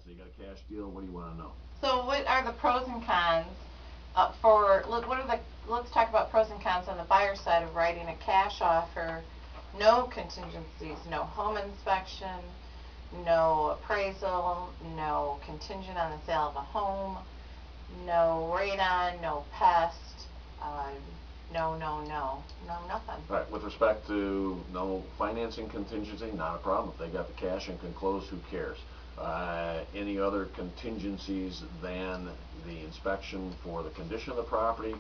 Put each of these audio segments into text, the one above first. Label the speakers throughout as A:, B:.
A: So you got a cash deal, what do you want to know?
B: So what are the pros and cons let's talk about pros and cons on the buyer side of writing a cash offer, no contingencies, no home inspection, no appraisal, no contingent on the sale of a home, no radon, no pest, uh, no, nothing.
A: Right, with respect to no financing contingency, not a problem. If they got the cash and can close, who cares? Any other contingencies than the inspection for the condition of the property,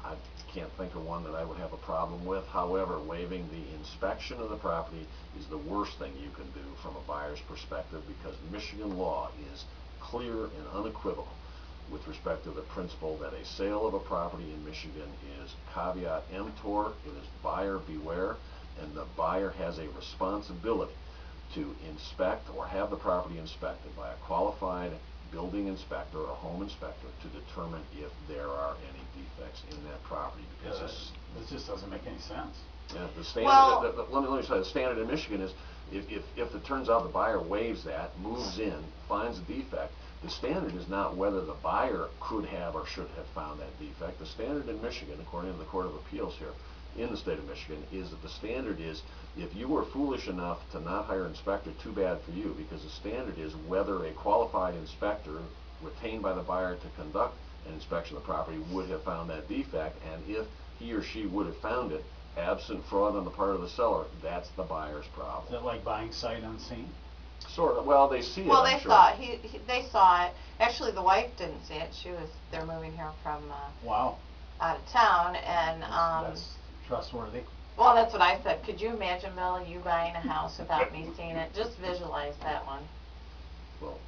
A: I can't think of one that I would have a problem with. However, waiving the inspection of the property is the worst thing you can do from a buyer's perspective, because Michigan law is clear and unequivocal with respect to the principle that a sale of a property in Michigan is caveat emptor, it is buyer beware, and the buyer has a responsibility to inspect or have the property inspected by a qualified building inspector or home inspector to determine if there are any defects in that property.
C: Because this just doesn't make any sense.
A: Yeah, the standard.
B: Well,
A: let me say the standard in Michigan is if it turns out the buyer waives that, moves in, finds a defect, the standard is not whether the buyer could have or should have found that defect. The standard in Michigan, according to the Court of Appeals here in the state of Michigan, is that the standard is if you were foolish enough to not hire an inspector, too bad for you, because the standard is whether a qualified inspector retained by the buyer to conduct an inspection of the property would have found that defect, and if he or she would have found it, absent fraud on the part of the seller, that's the buyer's problem.
C: Is that like buying sight unseen?
A: Sort of. Well, they see it.
B: well,
A: I'm
B: they
A: sure.
B: saw it. They saw it. Actually, the wife didn't see it. They're moving here from
C: Wow.
B: out of town, and
C: That's trustworthy.
B: well, that's what I said. Could you imagine, Bill, you buying a house without me seeing it? Just visualize that one.
A: Well,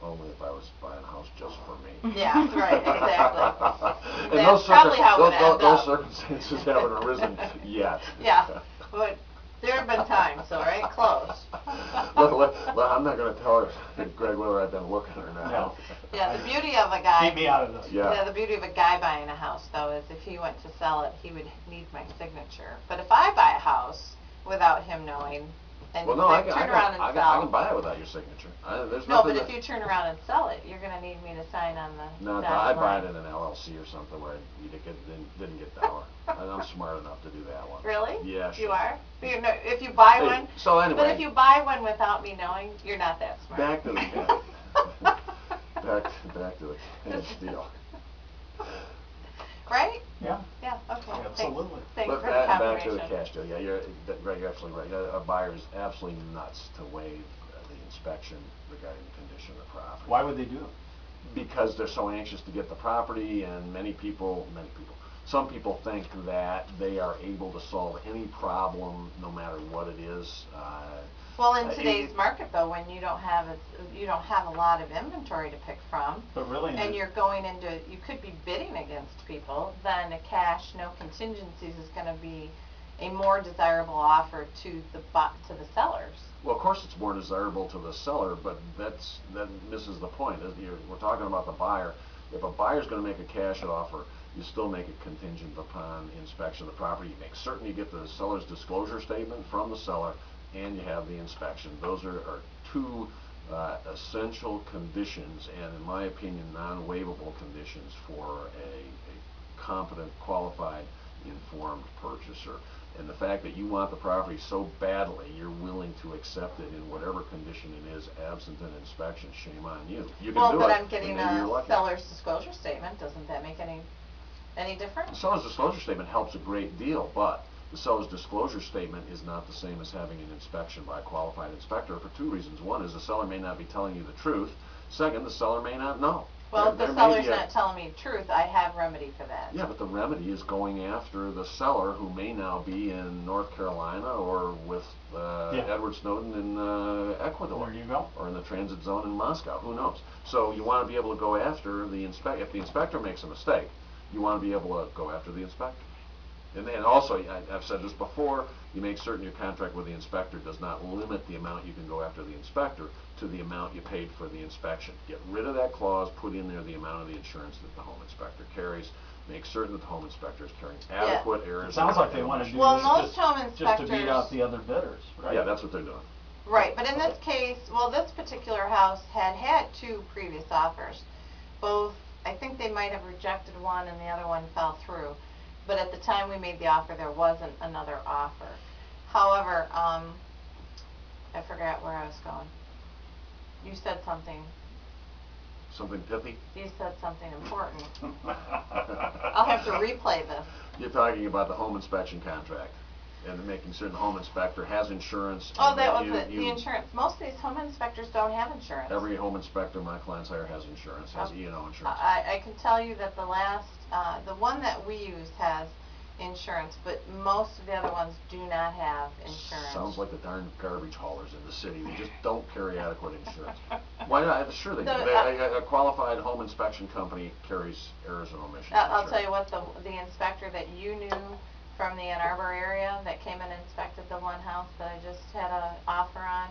A: only if I was buying a house just for me.
B: Yeah, right, exactly.
A: And
B: That's probably how it would end
A: those
B: up.
A: circumstances haven't arisen yet.
B: Yeah, but there have been times, all right, close.
A: Look, I'm not going to tell her, Greg, whether I've been looking or not.
C: No.
B: Yeah, the beauty of a guy.
C: Keep me out of this.
A: Yeah.
B: The beauty of a guy buying a house, though, is if he went to sell it, he would need my signature. But if I buy a house without him knowing, and
A: Well, no, I
B: turn around and
A: I
B: sell.
A: can buy it without your signature. There's
B: No,
A: nothing
B: but if
A: that-
B: you turn around and sell it, you're going to need me to sign on the
A: No,
B: dotted
A: I'd buy it
B: line.
A: in an LLC or something where you didn't get dollar. I'm smart enough to do that one.
B: Really?
A: Yeah, sure.
B: You are? You know, if you buy
A: Hey,
B: one.
A: so anyway.
B: But if you buy one without me knowing, you're not that smart.
A: Back to the back to the cash deal.
B: Right?
C: Yeah.
B: Yeah. Okay.
C: Absolutely.
B: Thanks
A: But
B: for the
A: back to the
B: confirmation.
A: cash deal. Yeah, Greg, you're absolutely right. A buyer is absolutely nuts to waive the inspection regarding the condition of the property.
C: Why would they do it?
A: Because they're so anxious to get the property, and some people think that they are able to solve any problem no matter what it is.
B: Well, in today's market, though, when you don't have a lot of inventory to pick from,
C: But really,
B: and you could be bidding against people, then a cash, no contingencies is going to be a more desirable offer to the sellers.
A: Well, of course, it's more desirable to the seller, but that misses the point. We're talking about the buyer. If a buyer's going to make a cash offer, you still make it contingent upon inspection of the property. You make certain you get the seller's disclosure statement from the seller, and you have the inspection. Those are two essential conditions, and in my opinion, non-waivable conditions for a competent, qualified, informed purchaser. And the fact that you want the property so badly, you're willing to accept it in whatever condition it is, absent an inspection, shame on you. You can
B: Well,
A: do
B: but
A: it,
B: I'm getting
A: and maybe you're
B: a
A: lucky.
B: seller's disclosure statement. Doesn't that make any
A: The
B: difference?
A: seller's disclosure statement helps a great deal, but the seller's disclosure statement is not the same as having an inspection by a qualified inspector for two reasons. One is the seller may not be telling you the truth. Second, the seller may not know.
B: Well, if
A: There
B: the
A: may
B: seller's
A: be a-
B: not telling me the truth, I have remedy for that.
A: Yeah, but the remedy is going after the seller, who may now be in North Carolina or with Edward Snowden in Ecuador.
C: there you go.
A: Or in the transit zone in Moscow. Who knows? So you want to be able to go after the inspector. If the inspector makes a mistake, you want to be able to go after the inspector. And also, I've said this before, you make certain your contract with the inspector does not limit the amount you can go after the inspector to the amount you paid for the inspection. Get rid of that clause, put in there the amount of the insurance that the home inspector carries. Make certain that the home inspector is carrying adequate errors.
C: It sounds like they want to do
B: Well,
C: this
B: most home
C: just to beat
B: inspectors-
C: out the other bidders, right?
A: Yeah, that's what they're doing.
B: Right, but in this case, well, this particular house had had two previous offers. Both, I think they might have rejected one and the other one fell through. But at the time we made the offer, there wasn't another offer. However, I forgot where I was going. You said something.
A: Something pithy?
B: You said something important. I'll have to replay this.
A: You're talking about the home inspection contract and making certain the home inspector has insurance.
B: Oh,
A: and
B: that
A: that
B: was it, the
A: you-
B: insurance. Most of these home inspectors don't have insurance.
A: Every home inspector my clients hire has insurance, has E&O insurance.
B: I can tell you that the last, the one that we use has insurance, but most of the other ones do not have insurance.
A: Sounds like the darn garbage haulers in the city. They just don't carry adequate insurance. Why not? Sure they do. A qualified home inspection company carries errors and omissions
B: I'll
A: insurance.
B: tell you what, the inspector that you knew from the Ann Arbor area that came and inspected the one house that I just had a offer on,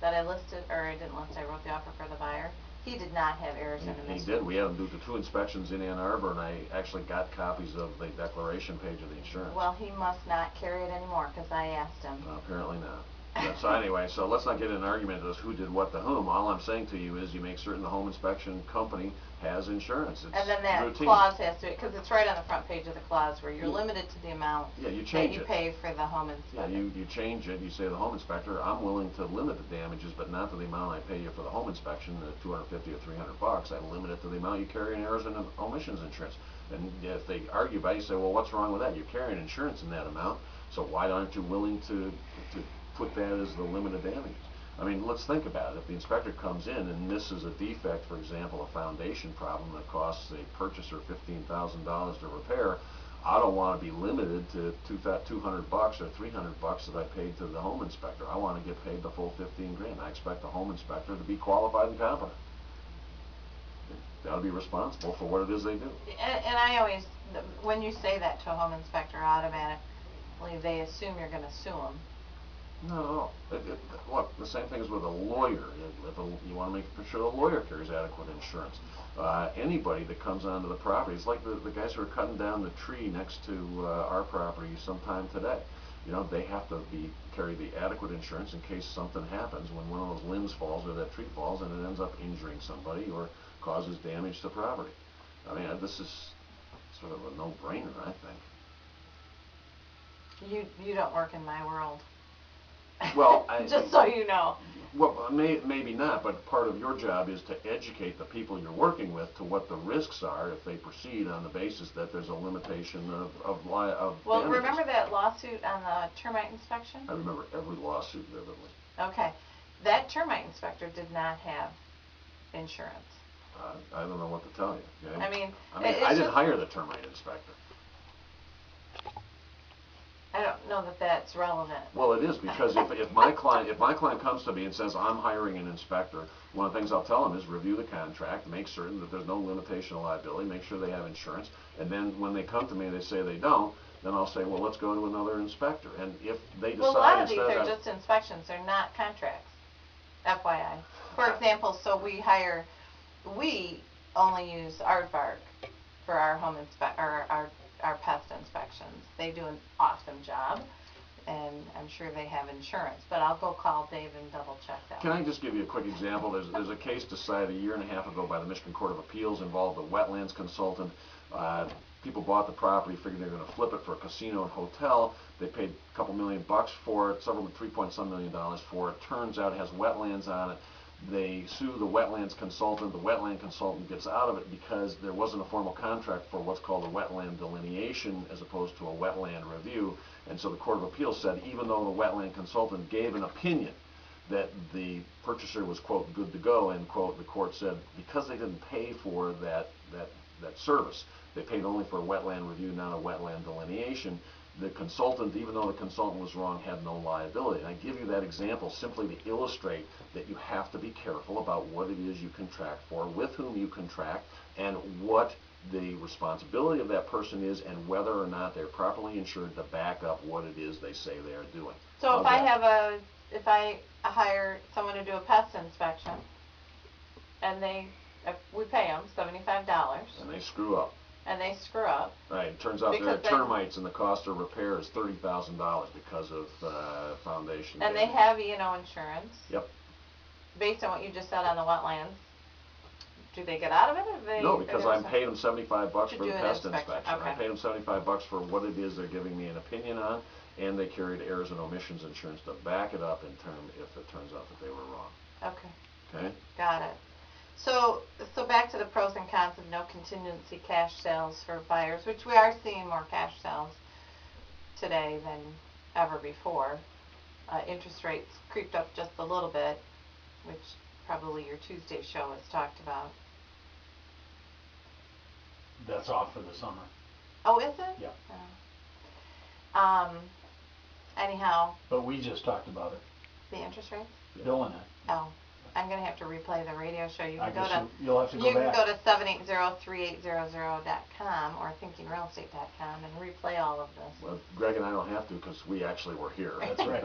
B: that I listed, or I didn't list, I wrote the offer for the buyer, he did not have errors and
A: He
B: omissions.
A: did. We had him do the 2 inspections in Ann Arbor, and I actually got copies of the declaration page of the insurance.
B: Well, he must not carry it anymore, because I asked him.
A: Apparently not. Yeah, so anyway, so let's not get in an argument as who did what to whom. All I'm saying to you is you make certain the home inspection company has insurance. It's
B: And then that
A: routine.
B: clause has to, because it's right on the front page of the clause where you're limited to the amount
A: Yeah, you
B: that
A: change
B: you
A: it.
B: pay for the home
A: Yeah,
B: inspector.
A: you change it, you say to the home inspector, I'm willing to limit the damages, but not to the amount I pay you for the home inspection, the $250 or $300. I limit it to the amount you carry in errors and omissions insurance. And if they argue about it, you say, well, what's wrong with that? You're carrying insurance in that amount, so why aren't you willing to put that as the limit of damages? I mean, let's think about it. If the inspector comes in and misses a defect, for example, a foundation problem that costs a purchaser $15,000 to repair, I don't want to be limited to $200 or $300 that I paid to the home inspector. I want to get paid the full 15 grand. I expect the home inspector to be qualified and competent. They ought to be responsible for what it is they do.
B: And I always, when you say that to a home inspector, automatically they assume you're going to sue them.
A: Not at all. Look, the same thing is with a lawyer. You want to make sure the lawyer carries adequate insurance. Anybody that comes onto the property, it's like the guys who are cutting down the tree next to our property sometime today. You know, they have to carry the adequate insurance in case something happens when one of those limbs falls or that tree falls and it ends up injuring somebody or causes damage to property. I mean, this is sort of a no-brainer, I think.
B: You don't work in my world.
A: Well,
B: just so you know.
A: Well, maybe not, but part of your job is to educate the people you're working with to what the risks are if they proceed on the basis that there's a limitation of
B: Well,
A: damages.
B: remember that lawsuit on the termite inspection?
A: I remember every lawsuit vividly.
B: Okay. That termite inspector did not have insurance.
A: I don't know what to tell you. Okay?
B: I mean,
A: I
B: it's
A: didn't
B: just-
A: hire the termite inspector.
B: I don't know that that's relevant.
A: Well, it is, because if my client comes to me and says, I'm hiring an inspector, one of the things I'll tell them is review the contract, make certain that there's no limitation of liability, make sure they have insurance, and then when they come to me and they say they don't, then I'll say, well, let's go to another inspector. And if they decide
B: Well, a lot of these
A: instead
B: are just inspections, they're not contracts. FYI. For example, so we only use Aardvark for our home our pest inspections. They do an awesome job, and I'm sure they have insurance, but I'll go call Dave and double check that.
A: Can I just give you a quick example? There's a case decided a year and a half ago by the Michigan Court of Appeals, involved a wetlands consultant. People bought the property, figured they were going to flip it for a casino and hotel. They paid a couple $1 million for it, $3.some million for it. Turns out it has wetlands on it. They sue the wetlands consultant. The wetland consultant gets out of it because there wasn't a formal contract for what's called a wetland delineation as opposed to a wetland review. And so the Court of Appeals said, even though the wetland consultant gave an opinion that the purchaser was, quote, good to go, end quote, the court said because they didn't pay for that service, they paid only for a wetland review, not a wetland delineation. The consultant, even though the consultant was wrong, had no liability. And I give you that example simply to illustrate that you have to be careful about what it is you contract for, with whom you contract, and what the responsibility of that person is, and whether or not they're properly insured to back up what it is they say they are doing.
B: So if I hire someone to do a pest inspection, and we pay them $75,
A: And they screw up.
B: and they screw up.
A: Right, it turns out there are
B: Because they-
A: termites and the cost of repair is $30,000 because of foundation
B: And they
A: damage.
B: have E&O insurance.
A: Yep.
B: Based on what you just said on the wetlands, do they get out of it, or they?
A: No, because
B: they're
A: I'm paid them $75
B: To
A: for the
B: do an
A: pest
B: inspection,
A: inspection. I
B: okay.
A: paid them $75 for what it is they're giving me an opinion on, and they carried errors and omissions insurance to back it up in term if it turns out that they were wrong.
B: Okay,
A: Okay?
B: got it. So back to the pros and cons of no contingency cash sales for buyers, which we are seeing more cash sales today than ever before. Interest rates creeped up just a little bit, which probably your Tuesday show has talked about.
C: That's off for the summer.
B: Oh, is it?
C: Yeah.
B: Oh. Anyhow,
C: But we just talked about it,
B: the interest rates?
C: Bill and it.
B: Oh, I'm gonna have to replay the radio show. You
C: I
B: can go
C: guess
B: to,
C: you'll have to go
B: you can
C: back.
B: go to 780-3800.com or thinkingrealestate.com and replay all of this.
A: Well, Greg and I don't have to because we actually were here.
C: That's right.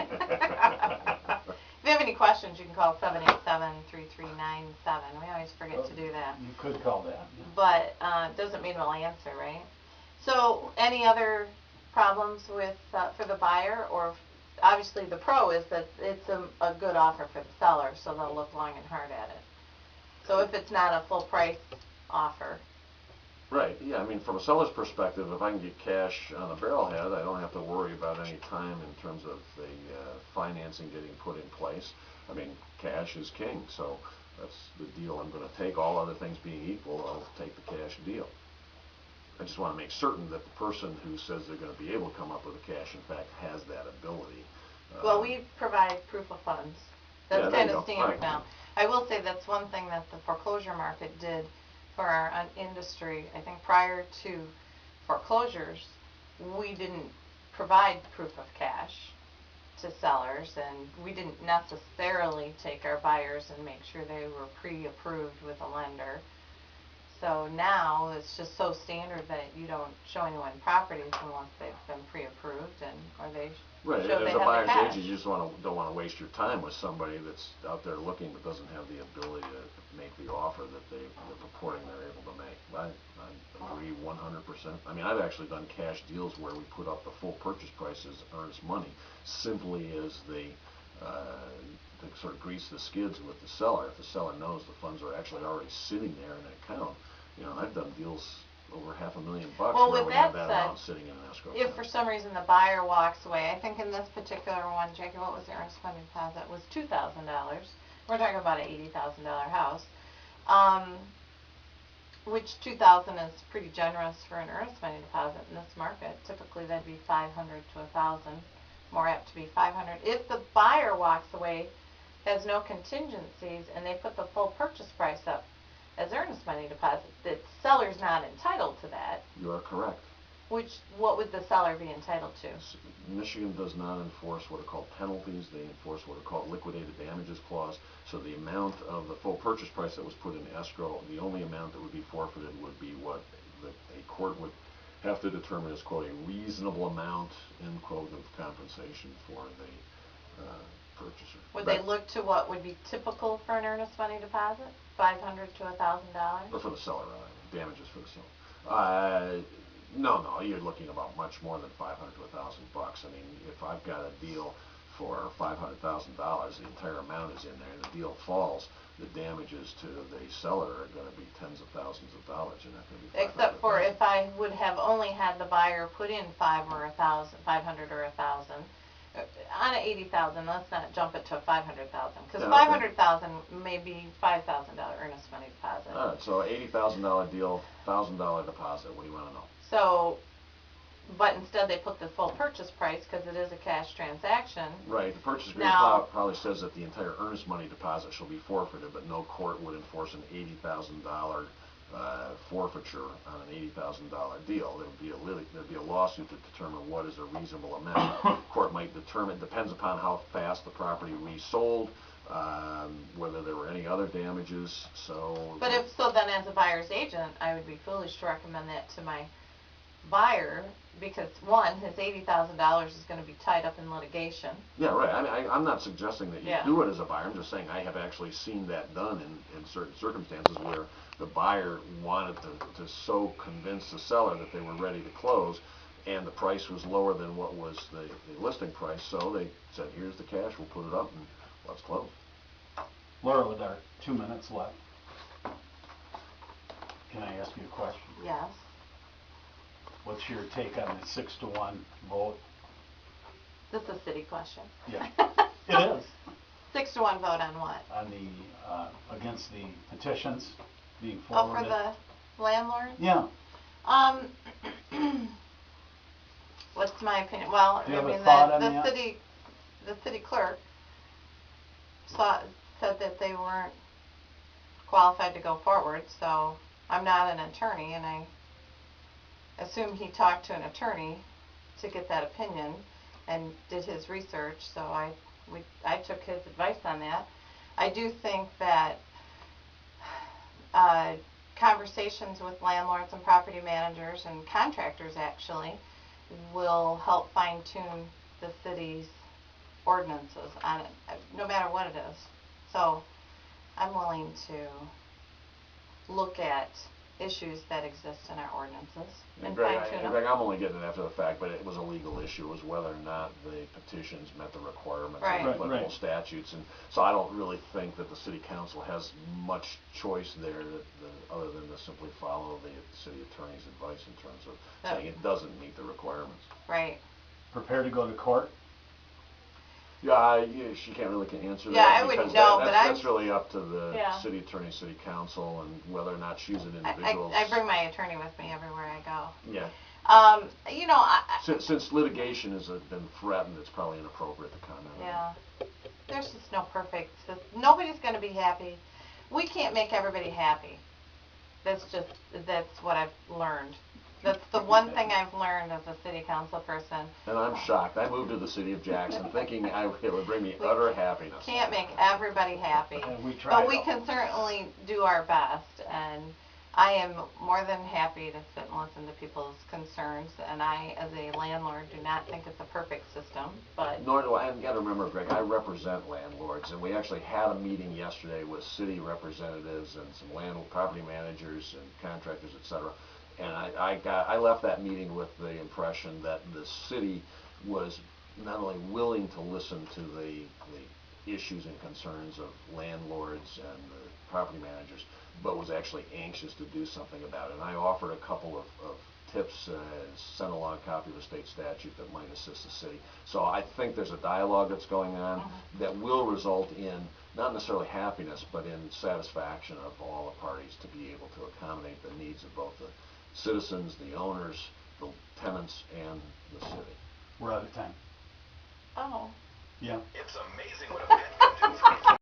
B: If you have any questions, you can call 787-3397. We always forget to do that.
C: You could call that. Yeah.
B: But doesn't mean we'll answer, right? So any other problems with for the buyer? Or obviously the pro is that it's a good offer for the seller, so they'll look long and hard at it. So if it's not a full price offer,
A: Right, yeah, I mean, from a seller's perspective, if I can get cash on the barrelhead, I don't have to worry about any time in terms of the financing getting put in place. I mean, cash is king, so that's the deal I'm gonna take. All other things being equal, I'll take the cash deal. I just wanna make certain that the person who says they're gonna be able to come up with the cash, in fact, has that ability.
B: well, we provide proof of funds. That's
A: Yeah, there
B: kind
A: you
B: of
A: go.
B: standard
A: Right.
B: now. I will say that's one thing that the foreclosure market did for our industry. I think prior to foreclosures, we didn't provide proof of cash to sellers, and we didn't necessarily take our buyers and make sure they were pre-approved with a lender. So now it's just so standard that you don't show anyone properties unless they've been pre-approved or they
A: Right,
B: show
A: and
B: they
A: as a
B: have the
A: buyer's
B: cash.
A: agent, you just don't wanna waste your time with somebody that's out there looking but doesn't have the ability to make the offer that they're purporting they're able to make. I agree 100%. I mean, I've actually done cash deals where we put up the full purchase price as earnest money, simply as they to sort of grease the skids with the seller. If the seller knows the funds are actually already sitting there in an account, you know, I've done deals over $500,000
B: Well,
A: where
B: with
A: we have
B: that
A: that
B: said,
A: amount sitting in an escrow
B: If
A: account.
B: for some reason the buyer walks away, I think in this particular one, Jackie, what was the earnest money deposit? Was $2,000. We're talking about an $80,000 house, which $2,000 is pretty generous for an earnest money deposit in this market. Typically, that'd be $500 to $1,000, more apt to be $500. If the buyer walks away, has no contingencies, and they put the full purchase price up as earnest money deposit, the seller's not entitled to that.
A: You are correct.
B: What would the seller be entitled to?
A: Michigan does not enforce what are called penalties. They enforce what are called liquidated damages clause. So the amount of the full purchase price that was put in escrow, the only amount that would be forfeited would be what a court would have to determine as, quote, a reasonable amount, end quote, of compensation for the purchaser.
B: Would they look to what would be typical for an earnest money deposit? $500 to $1,000?
A: Or for the seller, damages for the seller. No, you're looking about much more than $500 to $1,000. I mean, if I've got a deal for $500,000, the entire amount is in there, and the deal falls, the damages to the seller are going to be tens of thousands of dollars. You're not going to be
B: Except for
A: $500,000.
B: if I would have only had the buyer put in $500 or $1,000. On an $80,000, let's not jump it to a $500,000, because
A: Yeah, okay.
B: $500,000 may be $5,000 earnest money deposit.
A: All right, so $80,000 deal, $1,000 deposit. What do you want to know?
B: So, but instead they put the full purchase price because it is a cash transaction.
A: Right, the purchase agreement
B: Now-
A: probably says that the entire earnest money deposit shall be forfeited, but no court would enforce an $80,000 forfeiture on an $80,000 deal. There'd be a lawsuit to determine what is a reasonable amount. Court might determine, depends upon how fast the property resold, whether there were any other damages. So.
B: But if so, then as a buyer's agent, I would be foolish to recommend that to my buyer, because one, his $80,000 is gonna be tied up in litigation.
A: Yeah, right, I mean, I'm not suggesting that you
B: Yeah.
A: do it as a buyer, I'm just saying I have actually seen that done in certain circumstances where the buyer wanted to so convince the seller that they were ready to close, and the price was lower than what was the listing price, so they said, here's the cash, we'll put it up and let's close.
C: Laura, with our 2 minutes left, can I ask you a question?
B: Yes.
C: What's your take on the 6-1 vote?
B: This is a city question.
C: Yeah, it is.
B: 6-1 vote on what?
C: On the, against the petitions being
B: Oh,
C: forwarded.
B: for the landlord?
C: Yeah,
B: What's my opinion? Well,
C: Do you have
B: I
C: a
B: mean,
C: thought on
B: the
C: that?
B: city clerk said that they weren't qualified to go forward, so I'm not an attorney, and I assume he talked to an attorney to get that opinion and did his research, so I took his advice on that. I do think that conversations with landlords and property managers and contractors actually will help fine-tune the city's ordinances on it, no matter what it is. So I'm willing to look at issues that exist in our ordinances and fine-tune them.
A: Greg, I'm only getting it after the fact, but it was a legal issue, it was whether or not the petitions met the requirements
B: Right.
A: of the
C: Right,
A: applicable
C: right.
A: statutes, and so I don't really think that the city council has much choice there other than to simply follow the city attorney's advice in terms of saying it doesn't meet the requirements.
B: Right.
C: prepare to go to court?
A: Yeah, she can't really answer that.
B: Yeah, I wouldn't
A: because
B: know,
A: that's,
B: but I'm-
A: that's really up to the
B: Yeah.
A: city attorney, city council, and whether or not she's an individual.
B: I bring my attorney with me everywhere I go.
A: Yeah.
B: You know,
A: Since litigation has been threatened, it's probably inappropriate to comment on it.
B: yeah, there's just no perfect nobody's going to be happy. We can't make everybody happy. That's what I've learned. That's the one thing I've learned as a city council person.
A: And I'm shocked. I moved to the city of Jackson thinking it would bring me utter happiness.
B: Can't make everybody happy.
C: And we try
B: But we
C: to.
B: can certainly do our best, and I am more than happy to sit and listen to people's concerns, and I, as a landlord, do not think it's a perfect system, but
A: Nor do I, and you gotta remember, Greg, I represent landlords, and we actually had a meeting yesterday with city representatives and some property managers and contractors, et cetera. And I left that meeting with the impression that the city was not only willing to listen to the issues and concerns of landlords and the property managers, but was actually anxious to do something about it. And I offered a couple of tips, sent along a copy of a state statute that might assist the city. So I think there's a dialogue that's going on that will result in not necessarily happiness, but in satisfaction of all the parties to be able to accommodate the needs of both the citizens, the owners, the tenants, and the city.
C: We're out of time.
B: oh.
C: Yeah.
D: It's amazing what a pet can do for you.